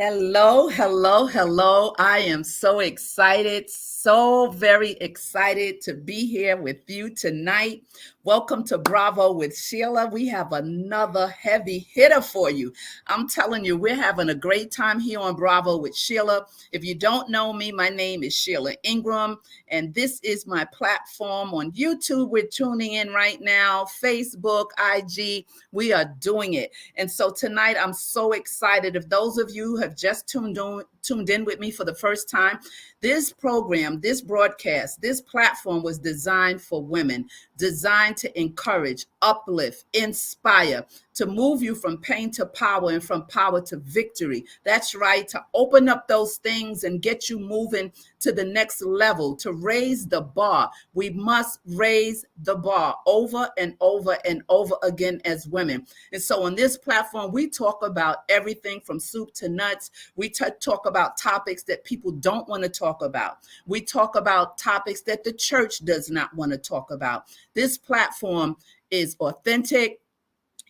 Hello, hello, hello. I am so excited, so very excited to be here with you tonight. Welcome to Bravo with Sheila. We have another heavy hitter for you. I'm telling you, we're having a great time here on Bravo with Sheila. If you don't know me, my name is Sheila Ingram, and this is my platform on YouTube. We're tuning in right now, Facebook, IG. We are doing it. And so tonight, I'm so excited. If those of you who have just tuned in with me for the first time, this program, this broadcast, this platform was designed for women, designed to encourage, uplift, inspire, to move you from pain to power and from power to victory. That's right, to open up those things and get you moving to the next level, to raise the bar. We must raise the bar over and over and over again as women. And so on this platform, we talk about everything from soup to nuts. We talk about topics that people don't want to talk about. We talk about topics that the church does not want to talk about. This platform is authentic.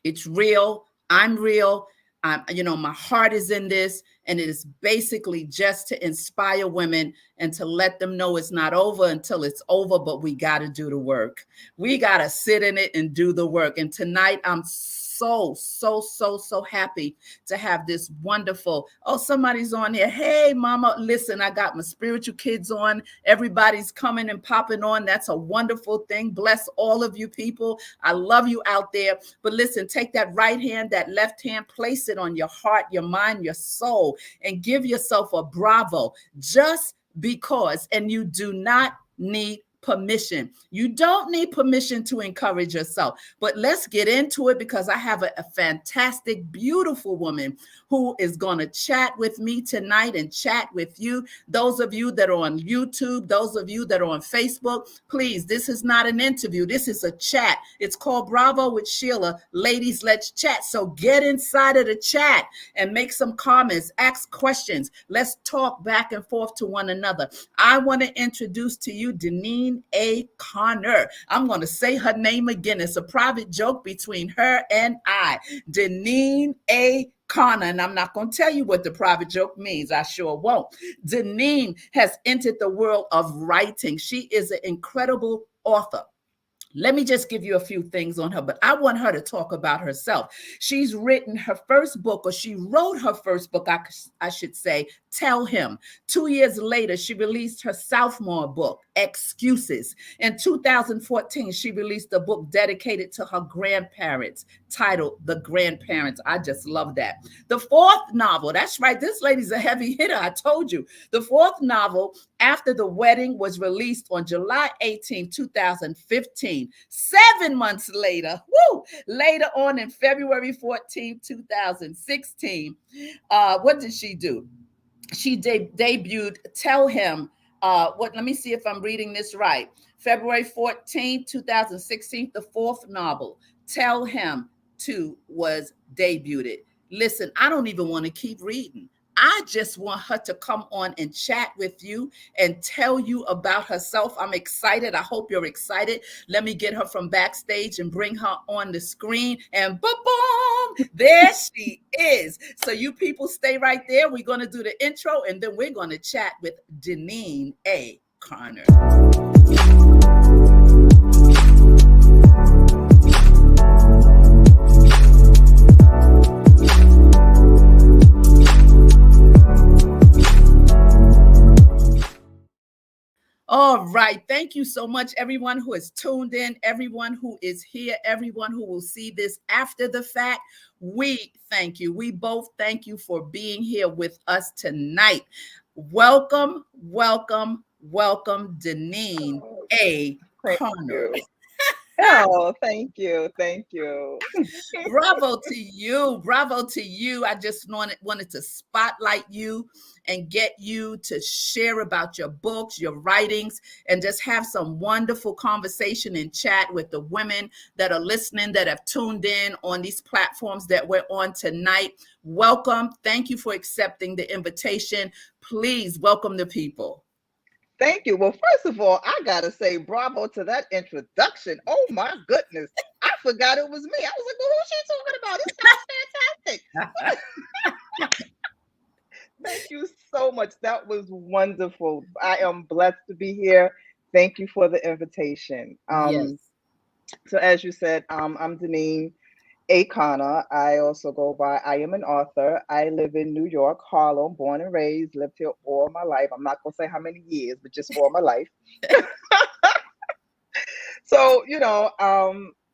It's real. I'm real. My heart is in this, and it is basically just to inspire women and to let them know it's not over until it's over, but we got to do the work. We got to sit in it and do the work. And tonight, I'm so happy to have this wonderful, somebody's on here. Hey, mama, listen, I got my spiritual kids on. Everybody's coming and popping on. That's a wonderful thing. Bless all of you people. I love you out there. But listen, take that right hand, that left hand, place it on your heart, your mind, your soul, and give yourself a bravo just because. And you do not need permission. You don't need permission to encourage yourself. But let's get into it, because I have a fantastic, beautiful woman who is going to chat with me tonight and chat with you. Those of you that are on YouTube, those of you that are on Facebook, please, this is not an interview. This is a chat. It's called Bravo with Sheila. Ladies, let's chat. So get inside of the chat and make some comments, ask questions. Let's talk back and forth to one another. I want to introduce to you Deneen A. Connor. I'm going to say her name again. It's a private joke between her and I. Deneen A. Connor, and I'm not going to tell you what the private joke means. I sure won't. Deneen has entered the world of writing. She is an incredible author. Let me just give you a few things on her, but I want her to talk about herself. She's written her first book, or she wrote her first book, I should say, Tell Him. 2 years later, she released her sophomore book, Excuses. In 2014, she released a book dedicated to her grandparents, titled The Grandparents. I just love that. The fourth novel, that's right, this lady's a heavy hitter, I told you. The fourth novel, After the Wedding, was released on July 18, 2015. 7 months later, later on in February 14, 2016, what did she do? She debuted Tell Him. Let me see if I'm reading this right. February 14, 2016, the fourth novel, Tell Him 2, was debuted. Listen, I don't even want to keep reading. I just want her to come on and chat with you and tell you about herself. I'm excited. I hope you're excited. Let me get her from backstage and bring her on the screen. And boom, there she is. So you people stay right there. We're going to do the intro, and then we're going to chat with Deneen A. Connor. All right. Thank you so much, everyone who has tuned in, everyone who is here, everyone who will see this after the fact. We thank you. We both thank you for being here with us tonight. Welcome, welcome, welcome, Deneen A. Connor. Oh, thank you. Thank you. Bravo to you. Bravo to you. I just wanted to spotlight you and get you to share about your books, your writings, and just have some wonderful conversation and chat with the women that are listening, that have tuned in on these platforms that we're on tonight. Welcome. Thank you for accepting the invitation. Please welcome the people. Thank you. Well, first of all, I got to say bravo to that introduction. Oh, my goodness. I forgot it was me. I was like, well, who's she talking about? This sounds fantastic. was wonderful. I am blessed to be here. Thank you for the invitation. Yes. So as you said, I'm Deneen A. I also go by, I am an author. I live in New York, Harlem, born and raised, lived here all my life. I'm not going to say how many years, but just all my life. So,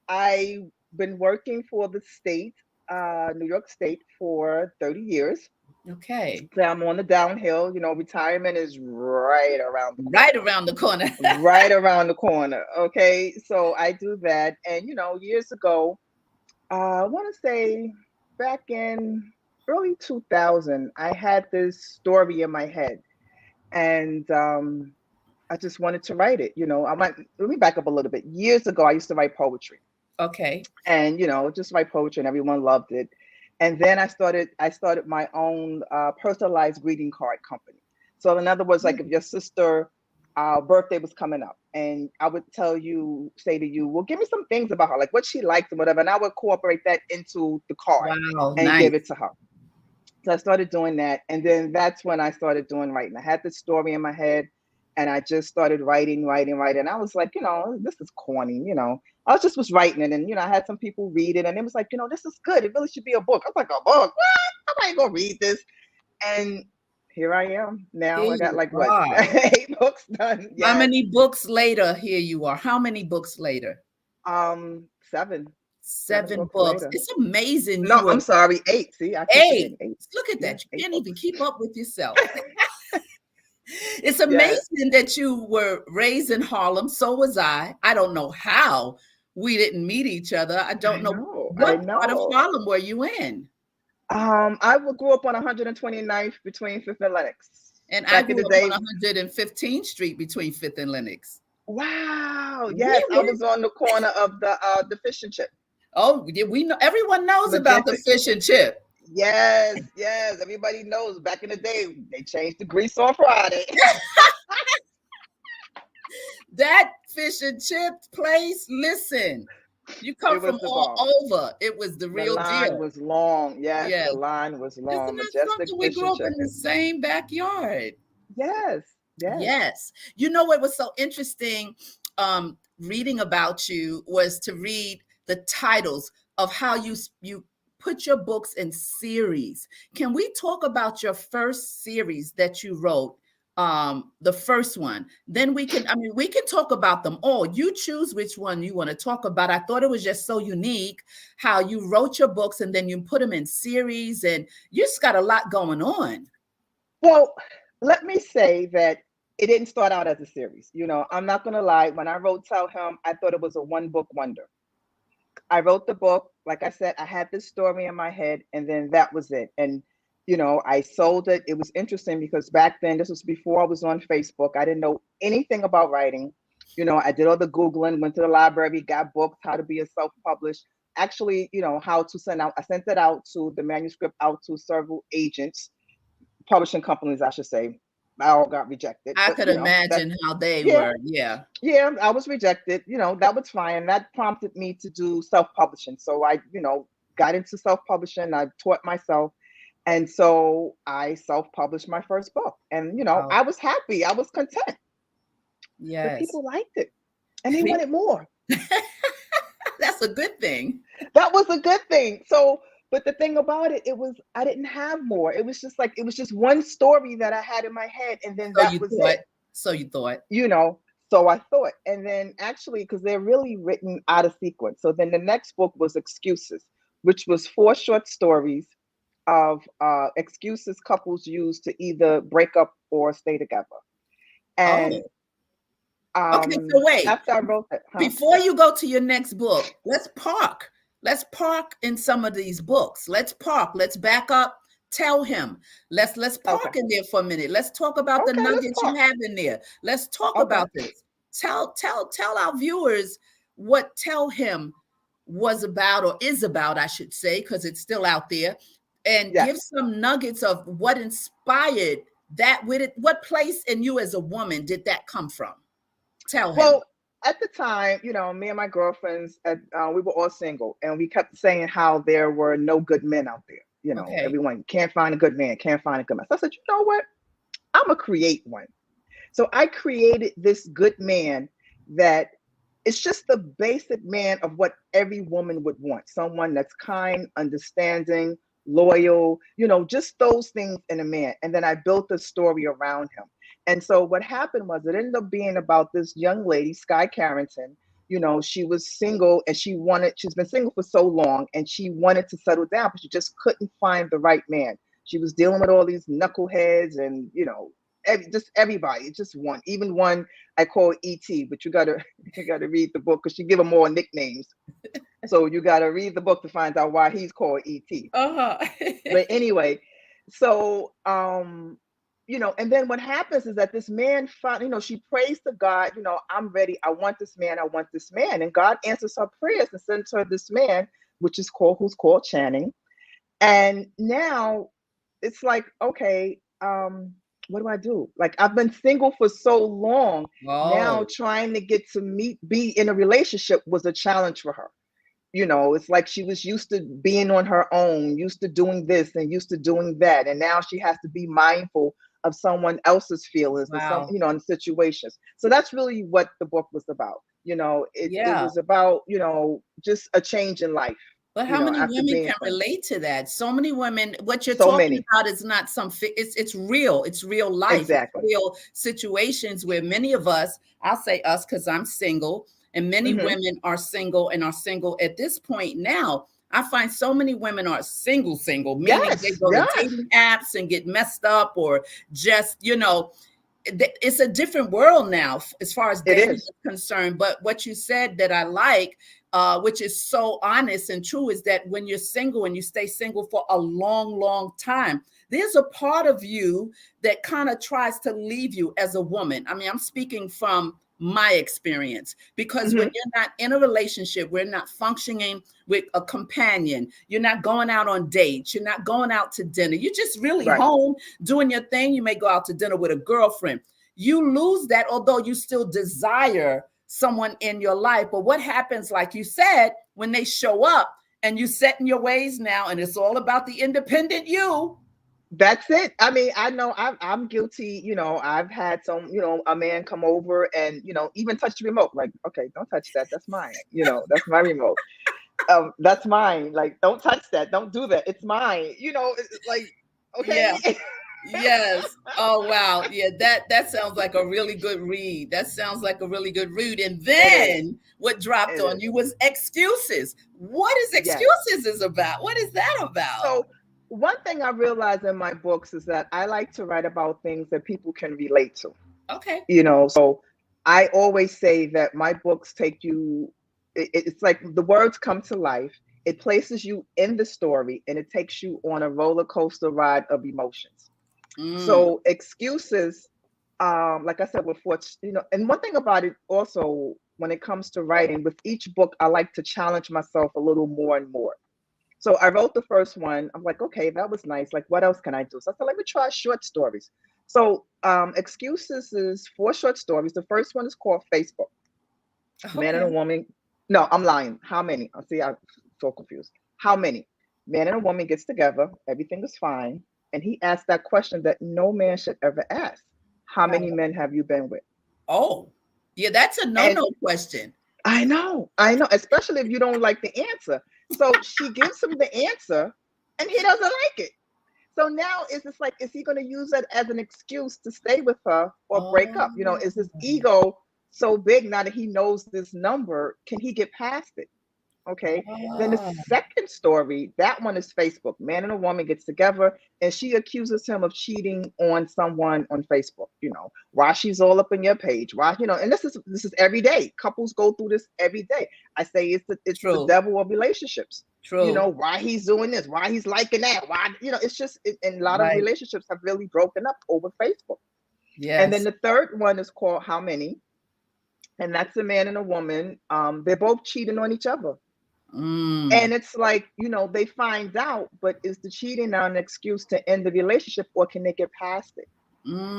I've been working for the state, New York State, for 30 years. Okay. So I'm on the downhill. Retirement is right around the Right corner. around the corner. Right around the corner. Okay. So I do that. And, years ago, I want to say back in early 2000, I had this story in my head. And I just wanted to write it. Let me back up a little bit. Years ago, I used to write poetry Okay. and just write poetry and everyone loved it. And then I started my own personalized greeting card company. So in other words, like if your sister birthday was coming up and I would say to you, well, give me some things about her, like what she likes and whatever, and I would incorporate that into the card Wow. and give Nice. it to her. So I started doing that. And then that's when I started doing writing. I had this story in my head and I just started writing, writing, writing. I was like, this is corny, I was writing it. And, I had some people read it and it was like, this is good. It really should be a book. I was like, a book? What? Somebody go read this. And here I am now. Here I got you like what, are. 8 books done. How Yes. many books later? Here you are. How many books later? Seven. Seven Seven books books. later. It's amazing you No, were I'm sorry, eight. See, I keep eight. forgetting eight. Look at Yeah, that. You eight can't even books. keep up with yourself. It's Yes. amazing that you were raised in Harlem. So was I. I don't know how we didn't meet each other. I I don't know know. I what part of know. Harlem were you in? Grew up on 129th between Fifth and Lennox. And I Back in the grew up on day. 115th Street between Fifth and Lenox. Wow. Yes, We I were. was on the corner of the fish and chip. Oh, yeah, we know. Everyone knows about the Majestic. fish and chip. Yes, yes. Everybody knows back in the day they changed the grease on Friday. That fish and chip place. Listen, you come It from was the all bomb. over. It was the The real line deal. was long. Yes, Yes. the line was Isn't long. that Majestic something? We fish grew and up in the chicken. same backyard. Yes, yes. Yes. You know what was so interesting reading about you was to read the titles of how you put your books in series. Can we talk about your first series that you wrote? The first one. Then we can talk about them all. You choose which one you want to talk about. I thought it was just so unique how you wrote your books and then you put them in series and you just got a lot going on. Well, let me say that it didn't start out as a series. I'm not going to lie. When I wrote Tell Him, I thought it was a one book wonder. I wrote the book. Like I said, I had this story in my head, and then that was it. And, I sold it. It was interesting because back then, this was before I was on Facebook. I didn't know anything about writing. I did all the Googling, went to the library, got books, how to be a self published. Actually, how to send out, I sent it out to the manuscript out to several agents, publishing companies, I should say. I all got rejected, I but could that, imagine how they yeah, were. Yeah. yeah, I was rejected. That was fine. That prompted me to do self-publishing. So I, got into self-publishing. I taught myself. And so I self-published my first book. And, Oh, I was happy. I was content. But yes. people liked it and they wanted more. That's a good thing. That was a good thing. So, but the thing about it, I didn't have more. It was just one story that I had in my head, and then So that you was thought. it. So you thought. you know so I thought, and then actually, because they're really written out of sequence, so then the next book was Excuses, which was 4 short stories of excuses couples use to either break up or stay together. And Oh, okay. So wait. after I wrote that, Before you go to your next book, let's park. Let's park in some of these books. Let's park. Let's back up. Tell him. Let's okay, park in there for a minute. Let's talk about the okay, let's nuggets you talk. have in there. Let's talk Okay, about this. Tell our viewers what Tell Him was about or is about, I should say, because it's still out there. And give yes. some nuggets of what inspired that with it. What place in you as a woman did that come from? Tell him. Well, at the time, me and my girlfriends, we were all single, and we kept saying how there were no good men out there. Okay. Everyone can't find a good man, can't find a good man. So I said, you know what? I'm gonna create one. So I created this good man that it's just the basic man of what every woman would want. Someone that's kind, understanding, loyal, just those things in a man. And then I built a story around him. And so what happened was it ended up being about this young lady, Sky Carrington. She was single and she's been single for so long and she wanted to settle down, but she just couldn't find the right man. She was dealing with all these knuckleheads and, just everybody, just one, even one I call ET, but you gotta read the book because she give him more nicknames. So you gotta read the book to find out why he's called ET. Uh-huh. But anyway, so and then what happens is that this man she prays to God, I'm ready, I want this man, I want this man. And God answers her prayers and sends her this man, who's called Channing. And now it's like, okay, what do I do? Like I've been single for so long. Now Oh, trying to get to be in a relationship was a challenge for her. It's like she was used to being on her own, used to doing this and used to doing that. And now she has to be mindful of someone else's feelings and wow. in situations. So that's really what the book was about. It Yeah. was about, just a change in life, But how many after women being can single. relate to that? So many women, what you're So talking many. about is not it's real. It's real life. It's Exactly. real situations where many of us, I'll say us because I'm single, and many Hmm. women are single and are single at this point now. I find so many women are single, meaning they Yes, go to yes, dating apps and get messed up or just, it's a different world now as far as it dating is. is concerned. But what you said that I like, which is so honest and true, is that when you're single and you stay single for a long, long time, there's a part of you that kind of tries to leave you as a woman. I mean, I'm speaking from my experience because when Hmm. you're not in a relationship, we're not functioning with a companion, you're not going out on dates, you're not going out to dinner, you're just really Right. home doing your thing. You may go out to dinner with a girlfriend. You lose that, although you still desire someone in your life. But what happens, like you said, when they show up and you set in your ways now, and it's all about the independent you. That's it. I mean, I know I'm guilty. I've had a man come over and, even touch the remote. Like, okay, don't touch that. That's mine. That's my remote. That's mine. Like, don't touch that. Don't do that. It's mine. Like, Yeah. okay. Yes. Oh wow. Yeah, that sounds like a really good read. That sounds like a really good read. And It is. then what dropped It on is. you was excuses. What is Yes. excuses is about? What is that about? So one thing I realize in my books is that I like to write about things that people can relate to. Okay. So I always say that my books take you, it's like the words come to life, it places you in the story, and it takes you on a roller coaster ride of emotions. Mm. So excuses, like I said before, and one thing about it also, when it comes to writing, with each book I like to challenge myself a little more and more. So I wrote the first one. I'm like, okay, that was nice. Like, what else can I do? So I said, let me try short stories. So Excuses is four short stories. The first one is called Facebook. Man and a Okay. woman. No, I'm lying. How many? I see. I'm so confused. How many? Man and a woman gets together. Everything is fine. And he asked that question that no man should ever ask. How many men have you been with? Oh, yeah, that's a And no-no question. I know, especially if you don't like the answer. So she gives him the answer and he doesn't like it. So now it's just like, is he going to use it as an excuse to stay with her or break up? Oh, Is his ego so big now that he knows this number? Can he get past it? Okay. Then the oh, second story, that one is Facebook. Man and a woman gets together and she accuses him of cheating on someone on Facebook. Why she's all up in your page. Why, and this is every day. Couples go through this every day. I say it's the true, devil of relationships. true. Why he's doing this, why he's liking that, why, it's just and a lot of Right. relationships have really broken up over Facebook. And then Yes. the third one is called How Many? And that's a man and a woman. They're both cheating on each other. Mm, And it's like, they find out, but is the cheating now an excuse to end the relationship or can they get past it?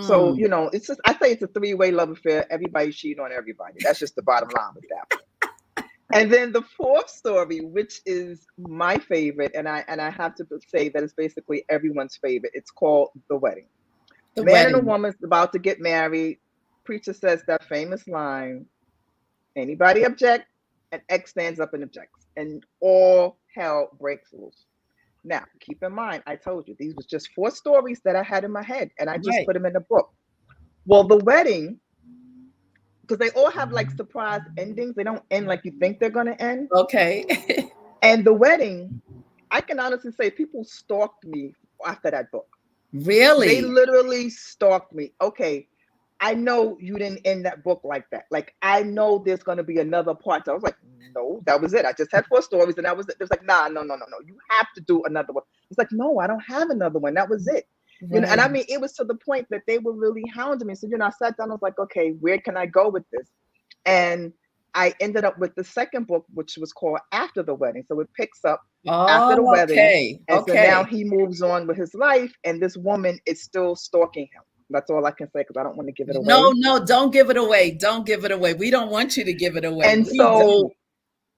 So, mm. it's just, I say it's a three-way love affair. Everybody's cheating on everybody. That's just the bottom line with that one. And then the fourth story, which is my favorite, and I have to say that it's basically everyone's favorite. It's called The Wedding. The Man and a wedding. woman's about to get married. Preacher says that famous line, anybody object? And X stands up and objects. And all hell breaks loose. Now, keep in mind, I told you these was just 4 stories that I had in my head, and I just Right. put them in a book. Well, the wedding, because they all have like surprise endings. They don't end like you think they're gonna end. Okay. And the wedding, I can honestly say people stalked me after that book. They Really? literally stalked me. Okay, I know you didn't end that book like that. Like, I know there's going to be another part. So I was like, no, that was it. I just had 4 stories and that was it. It was like, nah, no, no, no, no. You have to do another one. It's like, no, I don't have another one. That was it. And Right. I mean, it was to the point that they were really hounding me. So, I sat down, I was like, okay, where can I go with this? And I ended up with the second book, which was called After the Wedding. So it picks up after the Oh, wedding. okay. And so now Okay. he moves on with his life, and this woman is still stalking him. That's all I can say because I don't want to give it No, away. no, don't give it away. Don't give it away. We don't want you to give it away. And We don't. so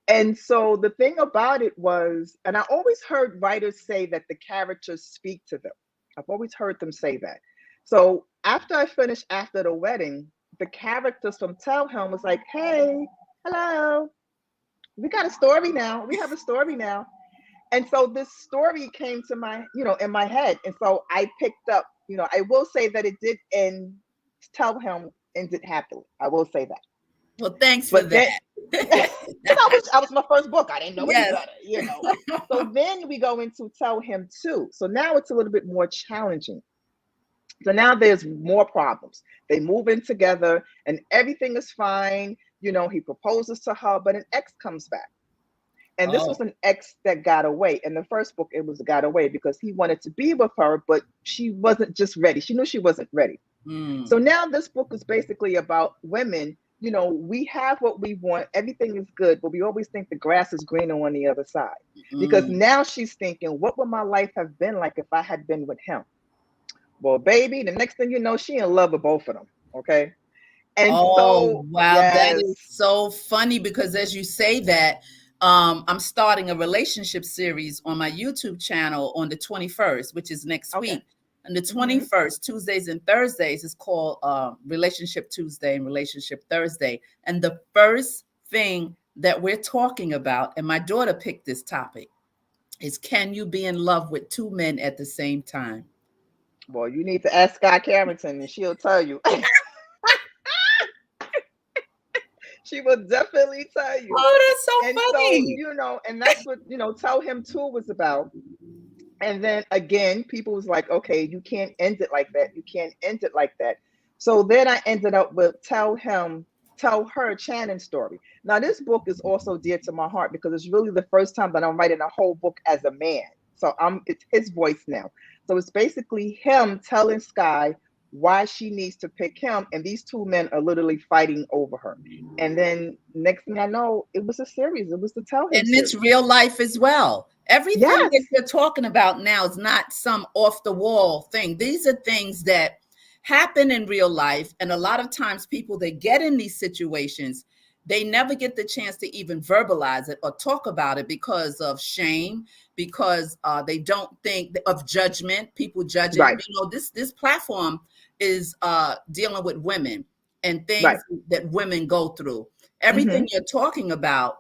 and so the thing about it was, and I always heard writers say that the characters speak to them. I've always heard them say that. So after I finished After the Wedding, the characters from Tell Him was like, hey, hello, we got a story now. We have a story now. And so this story came to my, in my head. And so I picked up, I will say that it did end, Tell Him ended happily. I will say that. Well, thanks for But then, that. because I was my first book. I didn't know any Yes. better. So then we go into Tell Him Too. So now it's a little bit more challenging. So now there's more problems. They move in together and everything is fine. He proposes to her, but an ex comes back. And this was Oh. an ex that got away. In the first book, it was got away because he wanted to be with her, but she wasn't just ready. She knew she wasn't ready. So Mm. now this book is basically about women. We have what we want, everything is good, but we always think the grass is greener on the other side. Because Mm. now she's thinking, what would my life have been like if I had been with him? Well, baby, the next thing you know, she in love with both of them. Okay. And Oh, so, wow. That yes. is so funny because as you say that, I'm starting a relationship series on my YouTube channel on the 21st, which is next Okay. week. And the Hmm. 21st, Tuesdays and Thursdays, is called Relationship Tuesday and Relationship Thursday. And the first thing that we're talking about, and my daughter picked this topic, is can you be in love with two men at the same time? Well, you need to ask Sky Carrington and she'll tell you. She will definitely tell you. Oh, that's so And so, funny. and that's what, Tell Him Too was about. And then again, people was like, okay, you can't end it like that. You can't end it like that. So then I ended up with Tell Her Shannon's story. Now, this book is also dear to my heart because it's really the first time that I'm writing a whole book as a man. So it's his voice now. So it's basically him telling Sky why she needs to pick him, and these two men are literally fighting over her. And then next thing I know, it was a series. It was the Tell Him And it's series. real life as well. Everything Yes. that you're talking about now is not some off the wall thing. These are things that happen in real life. And a lot of times, people that get in these situations, they never get the chance to even verbalize it or talk about it because of shame, because they don't think of judgment, people judging. Right. This platform is dealing with women and Right. things that women go through. Hmm. Everything you're talking about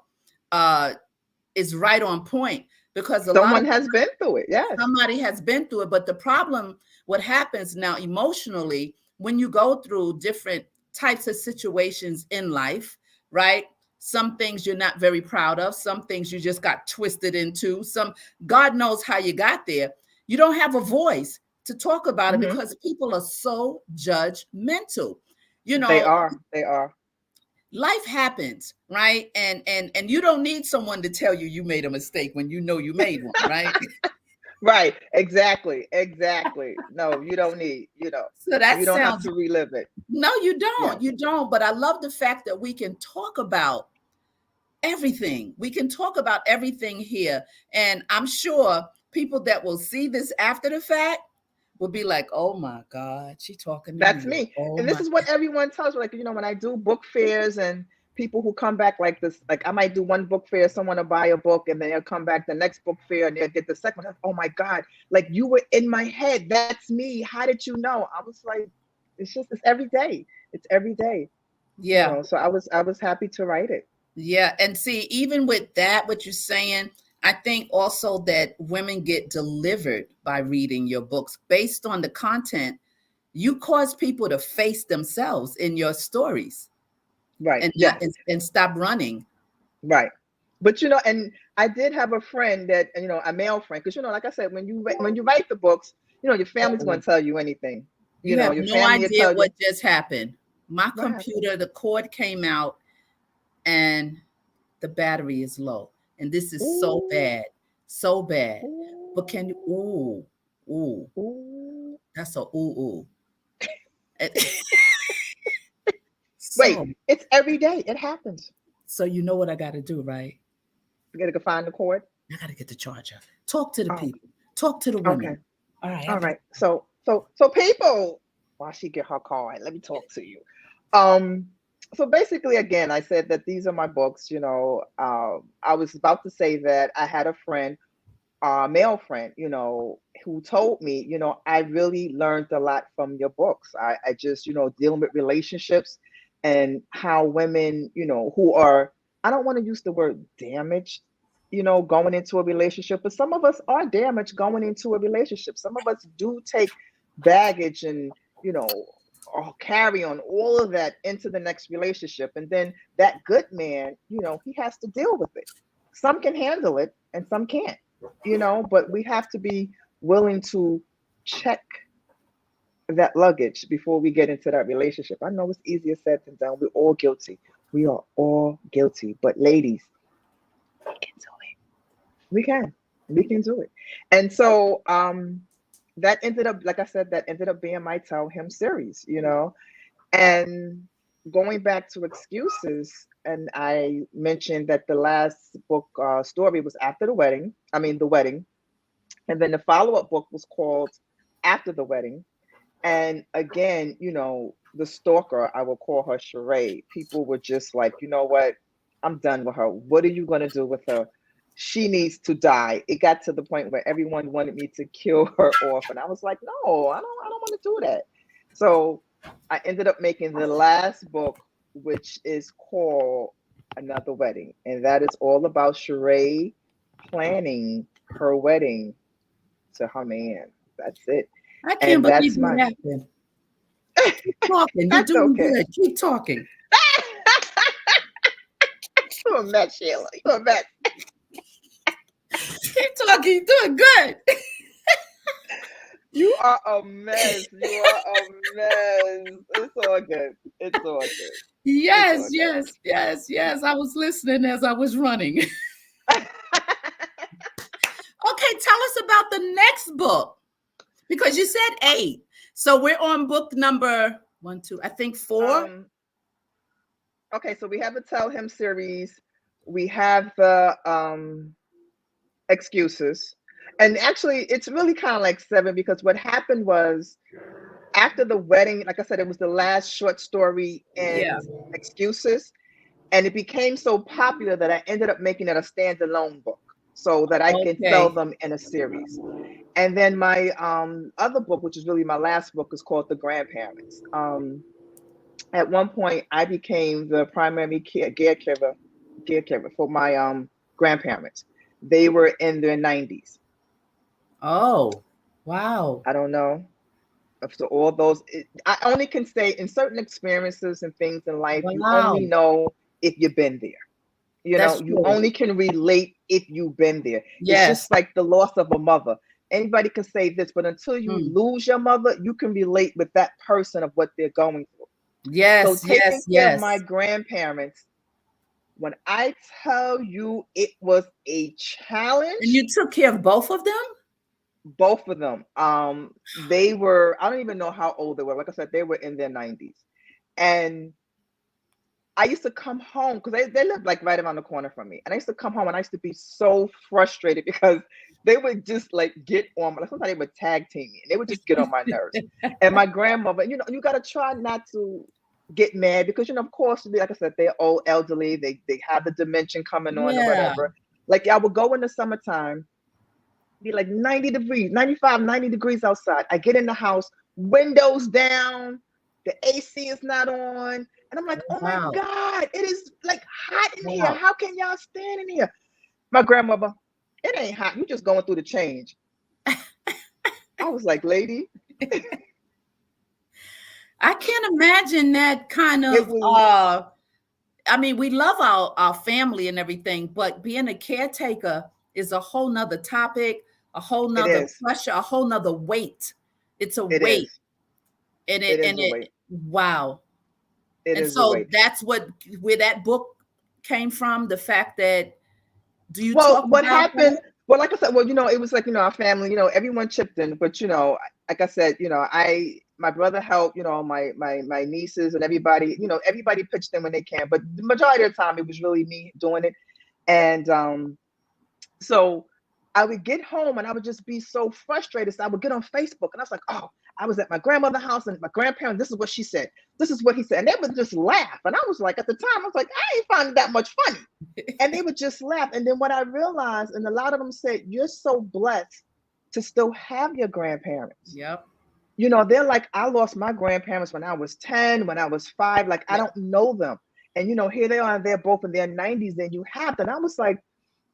uh, is right on point because a lot of Someone has been through it. Yes. somebody has been through it. But the problem, what happens now emotionally, when you go through different types of situations in life, right? Some things you're not very proud of, some things you just got twisted into, some God knows how you got there. You don't have a voice to talk about it Hmm. because people are so judgmental. You They know, are. They are. life happens, right? And you don't need someone to tell you you made a mistake when you know you made one, right? Right. Exactly. Exactly. No, you don't need, So that you don't have sounds, to relive it. no, you Yes. don't. You don't. But I love the fact that we can talk about everything. We can talk about everything here. And I'm sure people that will see this after the fact will be like, oh my God, she talking to That's me. me. Oh And this my. is what everyone tells me. Like, when I do book fairs and people who come back like this. Like I might do one book fair, someone will buy a book, and then they'll come back the next book fair and they'll get the second one. Oh my God, like you were in my head. That's me. How did you know? I was like, it's every day. It's every day. Yeah. So I was happy to write it. Yeah. And see, even with that, what you're saying, I think also that women get delivered by reading your books based on the content. You cause people to face themselves in your stories Right. and not Yes. and stop running. Right. But and I did have a friend that a male friend, because like I said, when you write the books, your family's going Uh-oh. to tell you anything. You have Your no family will idea tell you what just happened. My what happened. computer, the cord came out and the battery is low. And this is so Ooh, bad, so bad. But can you, ooh, ooh, ooh. that's a ooh. Wait, So, it's every day. It happens. so you know what I got to do, right? You gotta go find the cord. I got to get the charger. Talk to the Oh, people. Talk to the okay. women. All right, I All got. right. So people, while she get her card, let me talk to you. Um, so basically, again, I said that these are my books. I was about to say that I had a friend, male friend, who told me, I really learned a lot from your books. I just, dealing with relationships and how women, who are, I don't want to use the word damaged, going into a relationship, but some of us are damaged going into a relationship. Some of us do take baggage and, you know, or carry on all of that into the next relationship. And then that good man, he has to deal with it. Some can handle it and some can't, but we have to be willing to check that luggage before we get into that relationship. I know it's easier said than done. We're all guilty. We are all guilty. But ladies, we can do it. We can. We can do it. And so that ended up, like I said, that ended up being my Tell Him series. And going back to excuses, and I mentioned that the last book story was after the wedding. I mean, the wedding. And then the follow up book was called After the Wedding. And again, the stalker, I will call her Sheree. People were just like, you know what? I'm done with her. What are you going to do with her? She needs to die. It got to the point where everyone wanted me to kill her off. And I was like, no, I don't want to do that. So I ended up making the last book, which is called Another Wedding. And that is all about Sheree planning her wedding to her man. That's it. I can't And believe that's what my happened. Keep talking. You're that's doing okay. good. Keep talking. You're a mess, Sheila. You're a mess. Keep talking. You're doing good. You are a mess. You are a mess. It's all good. It's all good. It's Yes, all yes, yes, yes. I was listening as I was running. good. Okay, tell us about the next book because you said 8. So we're on book number 1, 2, I think 4. um. Okay, so we have a Tell Him series. We have the excuses, and actually, it's really kind of like 7 because what happened was after the wedding, like I said, it was the last short story Yeah. and excuses. And it became so popular that I ended up making it a standalone book so that I can sell Okay. them in a series. And then my other book, which is really my last book, is called The Grandparents. At one point, I became the primary caregiver for my grandparents. They were in their 90s. Oh, wow. I don't know. After all those, I only can say in certain experiences and things in life, you only Wow. know if you've been there. That's You true. only can relate if you've been there. It's Yes. just like the loss of a mother. Anybody can say this, but until you Mm. lose your mother, you can relate with that person of what they're going through. So Yes, taking yes, care of my yes. grandparents, when I tell you it was a And you challenge, took care of both of them? both of them, they were, I don't even know how old they were. Like I said, they were in their 90s. And I used to come home because they lived like right around the corner from me. And I used to come home and I used to be so frustrated because they would just like get on my, like sometimes they would tag team me and they would just get on my nerves. And my grandmother, you got to try not to. get mad because, of course, like I said, they're old, elderly. They have the dementia coming on or Yeah. whatever. Like I would go in the summertime, be like 90 degrees, 95, 90 degrees outside. I get in the house, windows down, the AC is not on. And I'm like, oh my Wow. God, it is like hot in here. Wow. How can y'all stand in here? My grandmother, it ain't hot. You just going through the change. I was like, lady, I can't imagine that kind it of was, I mean, we love our family and everything, but being a caretaker is a whole nother topic, a whole it nother is, pressure, a whole nother weight. It's a it weight. is, And it it is and a it weight. wow. It And is a so weight. that's where that book came from, the fact that do you Well, talk what about happened? that? Well, like I said, well, it was like, our family, everyone chipped in, but like I said, my brother helped, my nieces and everybody, everybody pitched in when they can, but the majority of the time it was really me doing it. And so I would get home and I would just be so frustrated. So I would get on Facebook and I was like, oh, I was at my grandmother's house and my grandparents, this is what she said. This is what he said. And they would just laugh. And I was like, at the time, I was like, I ain't finding that much funny. And they would just laugh. And then what I realized, and a lot of them said, you're so blessed to still have your grandparents. Yep. They're like, I lost my grandparents when I was 10, when I was 5. Like, I Yep. don't know them. And, here they are, they're both in their 90s, and you have them. I was like,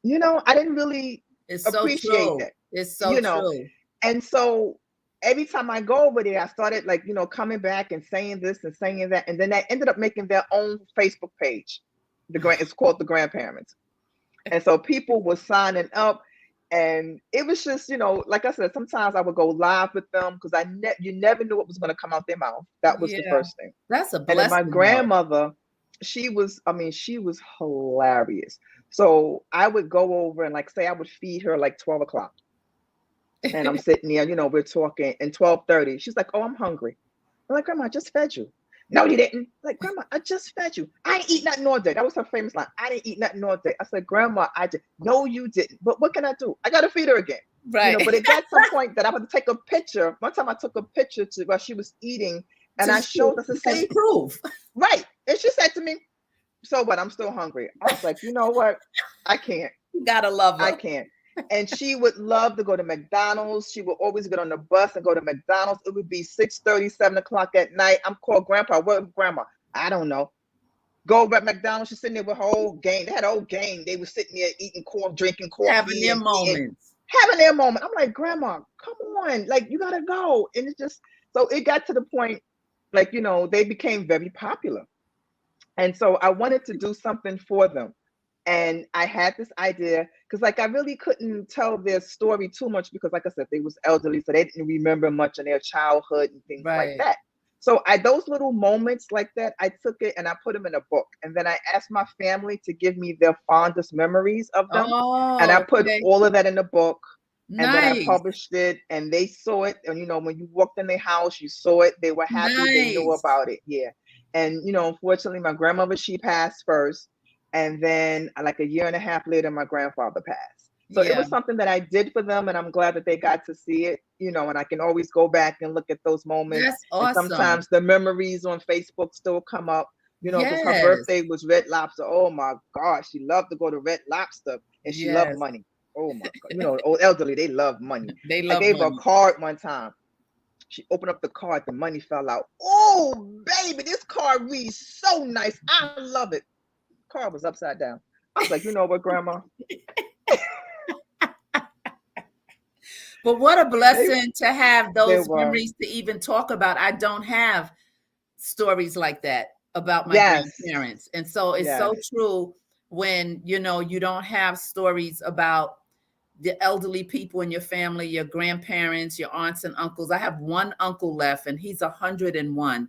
I didn't really It's so appreciate true. that, It's so you know. true. And so every time I go over there, I started like, coming back and saying this and saying that. And then I ended up making their own Facebook page. It's called The Grandparents. And so people were signing up. And it was just, like I said, sometimes I would go live with them because you never knew what was going to come out their mouth. That was the Yeah. first thing. That's a And then my blessing though. grandmother, she was hilarious. So I would go over and like say I would feed her like 12 o'clock. And I'm sitting there, we're talking, and 12:30. She's like, oh, I'm hungry. I'm like, Grandma, I just fed you. No, you didn't. Like, Grandma, I just fed you. I ain't eat nothing all day. That was her famous line. I didn't eat nothing all day. I said, Grandma, I did. No, you didn't. But what can I do? I gotta feed her again. Right. But it got some point that I had to take a picture. One time I took a picture to while she was eating, and I showed us to As say, proof. right. And she said to me, so what? I'm still hungry. I was like, you know what? I can't. You gotta love I her. can't. And she would love to go to McDonald's. She would always get on the bus and go to McDonald's. It would be 6:30, 7 o'clock at night. I'm called Grandpa. Where's Grandma? I don't know. Go over at McDonald's. She's sitting there with her old gang. They had an old gang. They were sitting there eating drinking Having coffee their and eating, moments. having their moment. I'm like, Grandma, come on. Like, you got to go. And it just, so it got to the point, like, they became very popular. And so I wanted to do something for them. And I had this idea because, like, I really couldn't tell their story too much because, like I said, they was elderly, so they didn't remember much of their childhood and things like Right. that. So those little moments like that, I took it and I put them in a book. And then I asked my family to give me their fondest memories of them. And I Oh, put okay. all of that in the book. And then I Nice. published it and they saw it. And, when you walked in their house, you saw it. They were happy. They knew Nice. about it. Yeah. And, unfortunately, my grandmother, she passed first. And then, like a year and a half later, my grandfather passed. So it Yeah. was something that I did for them. And I'm glad that they got to see it, and I can always go back and look at those moments. That's And awesome. sometimes the memories on Facebook still come up, because her Yes. birthday was Red Lobster. Oh my gosh, she loved to go to Red Lobster and she loved Yes. money. Oh my God. Old elderly, they love money. They I love gave her a money. card one time. She opened up the card, the money fell out. Oh, baby, this card reads so nice. I love it. Card was upside down. I was like, you know what, Grandma? But what a They blessing to have they those were. memories to even talk about. I don't have stories like that about my Yes. grandparents. And so it's so Yes. true when, you don't have stories about the elderly people in your family, your grandparents, your aunts and uncles. I have one uncle left and he's 101.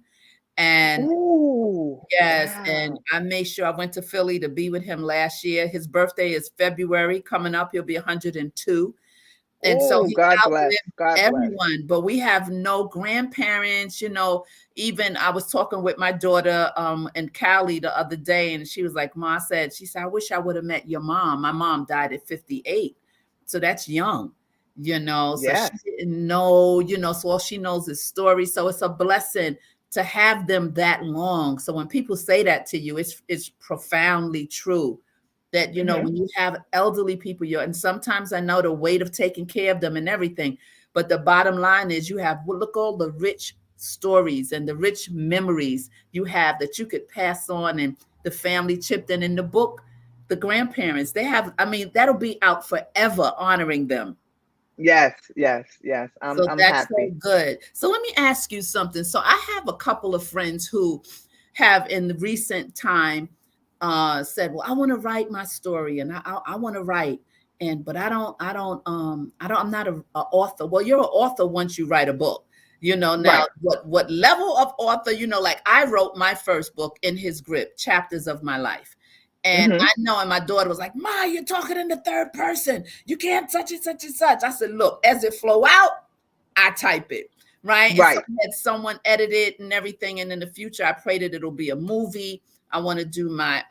And Ooh, yes, and wow. I made sure I went to Philly to be with him last year. His birthday is February coming up. He'll be 102. And so Oh, he God bless. outlived God bless. everyone, but we have no grandparents, even I was talking with my daughter in Cali the other day, and she was like, Ma said, she said, I wish I would have met your mom. My mom died at 58. So that's young, so she Yes. didn't know, so all she knows is stories. So it's a blessing to have them that long. So when people say that to you, it's profoundly true. That, you know, Hmm. when you have elderly people, and sometimes I know the weight of taking care of them and everything, but the bottom line is you have, well, look, all the rich stories and the rich memories you have that you could pass on, and the family chipped in the book. The grandparents, they have, I mean, that'll be out forever honoring them. Yes, yes, yes. So I'm that's so happy. good. So let me ask you something. So I have a couple of friends who have in the recent time said, "Well, I want to write my story, and I want to write, and but I'm not a author." Well, you're an author once you write a book. You know, now Right. what level of author? You know, like I wrote my first book in his grip, Chapters of My Life. And Hmm. I know, and my daughter was like, "Ma, you're talking in the third person. You can't touch it, such and such." I said, "Look, as it flow out, I type it." Right. And so Right. I had someone edit it and everything. And in the future, I pray that it'll be a movie. I want to do my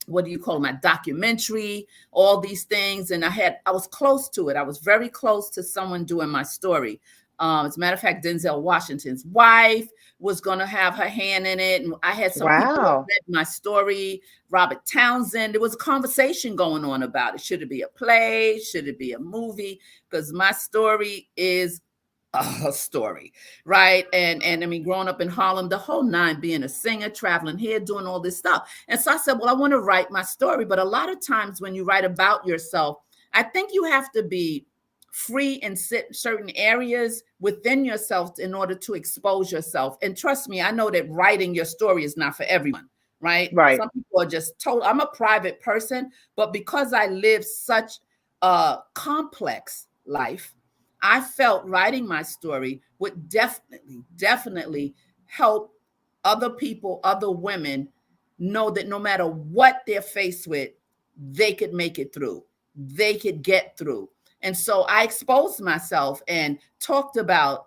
what do you call it, my documentary, all these things. And I was close to it. I was very close to someone doing my story. As a matter of fact, Denzel Washington's wife was going to have her hand in it. And I had some people that Wow. read my story, Robert Townsend. There was a conversation going on about it. Should it be a play? Should it be a movie? Because my story is a story, right? And I mean, growing up in Harlem, the whole nine, being a singer, traveling here, doing all this stuff. And so I said, well, I want to write my story. But a lot of times when you write about yourself, I think you have to be free in certain areas within yourself in order to expose yourself. And trust me, I know that writing your story is not for everyone, right? Right. Some people are just told, I'm a private person, but because I live such a complex life, I felt writing my story would definitely help other people, other women know that no matter what they're faced with, they could make it through. They could get through. And so I exposed myself and talked about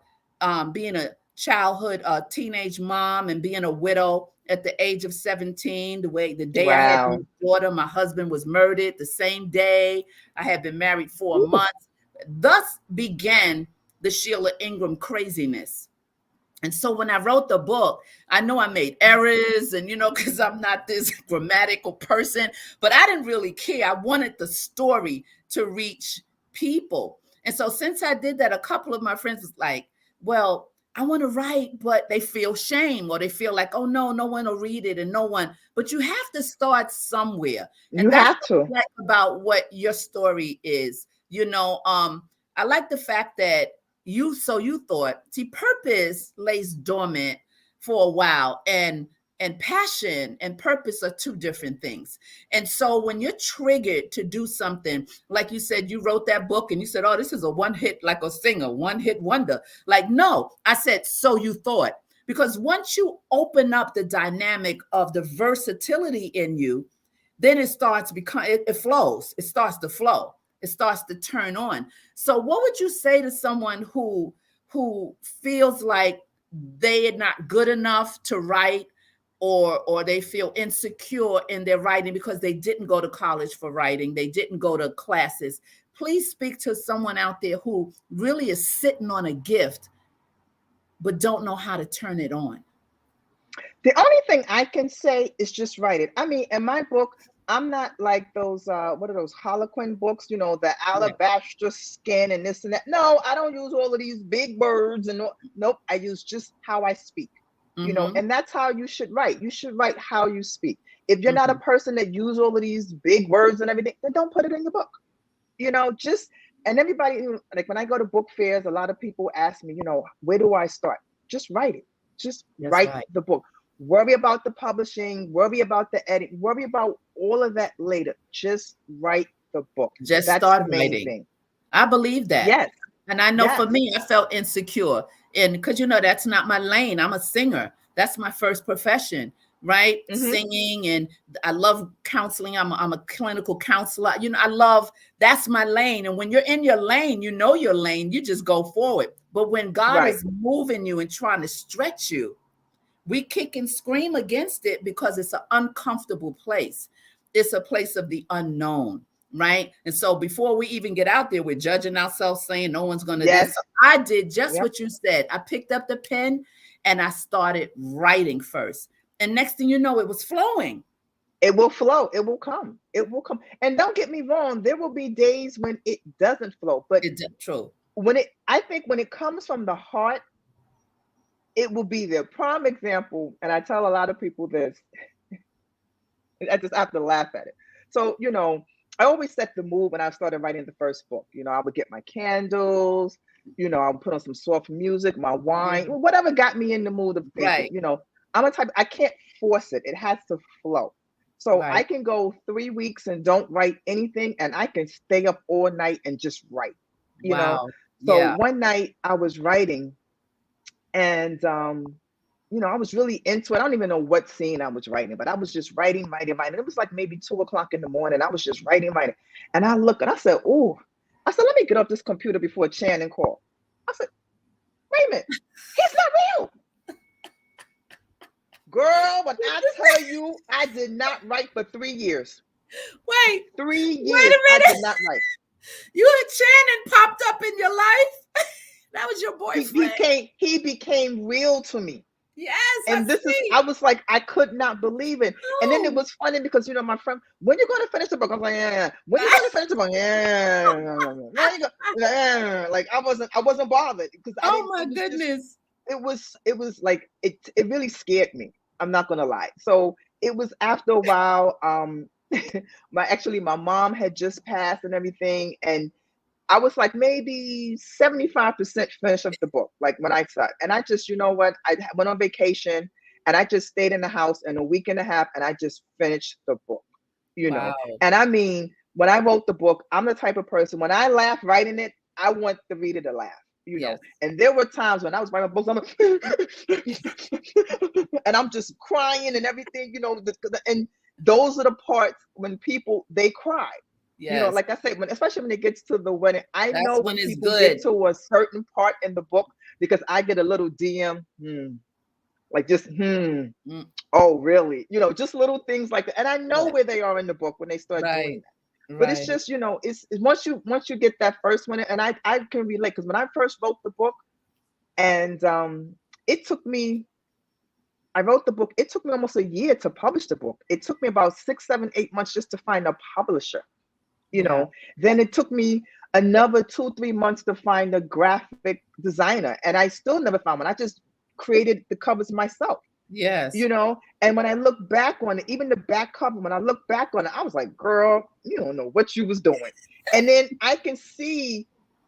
being a childhood, teenage mom, and being a widow at the age of 17. The day I had my Wow. daughter, my husband was murdered the same day. I had been married 4 months. Ooh. Thus began the Sheila Ingram craziness. And so when I wrote the book, I know I made errors and, you know, because I'm not this grammatical person, but I didn't really care. I wanted the story to reach people. And so since I did that, a couple of my friends was like, well, I want to write, but they feel shame, or they feel like, oh no, no one will read it, and no one, but you have to start somewhere. You And that's have what to. I like about what your story is. You know, I like the fact that you thought, see, purpose lays dormant for a while, and passion and purpose are two different things. And so when you're triggered to do something, like you said, you wrote that book and you said, oh, this is a one hit, like a singer, one hit wonder. Like, no, I said, so you thought. Because once you open up the dynamic of the versatility in you, then it starts become it flows. It starts to flow. It starts to turn on. So what would you say to someone who feels like they are not good enough to write, or they feel insecure in their writing because they didn't go to college for writing, they didn't go to classes? Please speak to someone out there who really is sitting on a gift but don't know how to turn it on. The only thing I can say is just write it. I mean, in my book, I'm not like those what are those Harlequin books, you know, the Right. alabaster skin and this and that. No, I don't use all of these big words and nope, I use just how I speak. You know, Mm-hmm. and that's how you should write. You should write how you speak. If you're not a Mm-hmm. person that use all of these big words and everything, then don't put it in your book. You know, just and everybody like when I go to book fairs, a lot of people ask me, you know, where do I start? Just write it. Just That's write right. the book. Worry about the publishing, worry about the edit, worry about all of that later. Just write the book. Just That's start the main writing. thing. I believe that. Yes, And I know for yes. me, I felt insecure. And because, you know, that's not my lane. I'm a singer. That's my first profession, right? Hmm. Singing. And I love counseling. I'm a clinical counselor. You know, that's my lane. And when you're in your lane, you know your lane, you just go forward. But when God Right. is moving you and trying to stretch you, we kick and scream against it because it's an uncomfortable place. It's a place of the unknown, right? And so before we even get out there, we're judging ourselves, saying no one's going to this. So Yes. I did just Yep. what you said. I picked up the pen And I started writing first. And next thing you know, it was flowing. It will flow. It will come. It will come. And don't get me wrong, there will be days when it doesn't flow. But True. I think when it comes from the heart, it will be there. Prime example, and I tell a lot of people this, I just have to laugh at it. So, I always set the mood when I started writing the first book. I would get my candles, I would put on some soft music, my Yeah. wine, whatever got me in the mood of thinking. Right. I'm a type, I can't force it. It has to flow. So I Right. can go 3 weeks and don't write anything, and I can stay up all night and just write, you know. Wow. So Yeah. one night I was writing, and I was really into it. I don't even know what scene I was writing, but I was just writing, writing, writing. It was like maybe 2 o'clock in the morning. I was just writing, writing. And I look and I said, "Oh," I said, "Let me get off this computer before Shannon called." I said, "Wait a minute, he's not real." Girl, when I tell you I did not write for 3 years. Wait, 3 years wait a I did minute. not write. You and Shannon popped up in your life. That was your He boyfriend. he became real to me. Yes, I And see. I was like, I could not believe it. And then it Oh. was funny because, my friend, when you going to finish the book? I was like, yeah. When you going to finish the book? Yeah. When you go? Yeah. Like I wasn't bothered because I Oh didn't, my it was just, goodness. it was like, it really scared me. I'm not going to lie. So it was after a while, my mom had just passed and everything. And I was like maybe 75% finished of the book, like when I started. And I just, you know what? I went on vacation and I just stayed in the house in a week and a half and I just finished the book. Wow. And I mean, when I wrote the book, I'm the type of person, when I laugh writing it, I want the reader to laugh. Yes. And there were times when I was writing books, I'm like, and I'm just crying and everything. And those are the parts when people, they cry. Yes. Like I said, especially when it gets to the wedding, I That's know when when it's people get good. to a certain part in the book because I get a little DM, like just, Mm, oh, really? Just little things like that. And I know right. where they are in the book when they start doing Right. that. But it's Right. just, it's once you get that first one, and I can relate because when I first wrote the book, and it took me, I wrote the book, it took me almost a year to publish the book. It took me about 6, 7, 8 months just to find a publisher. you Yeah. know then it took me another 2, 3 months to find a graphic designer, and I still never found one. I just created the covers myself. Yes. And when I look back on it, even the back cover, when I look back on it, I was like, girl, you don't know what you was doing. And then I can see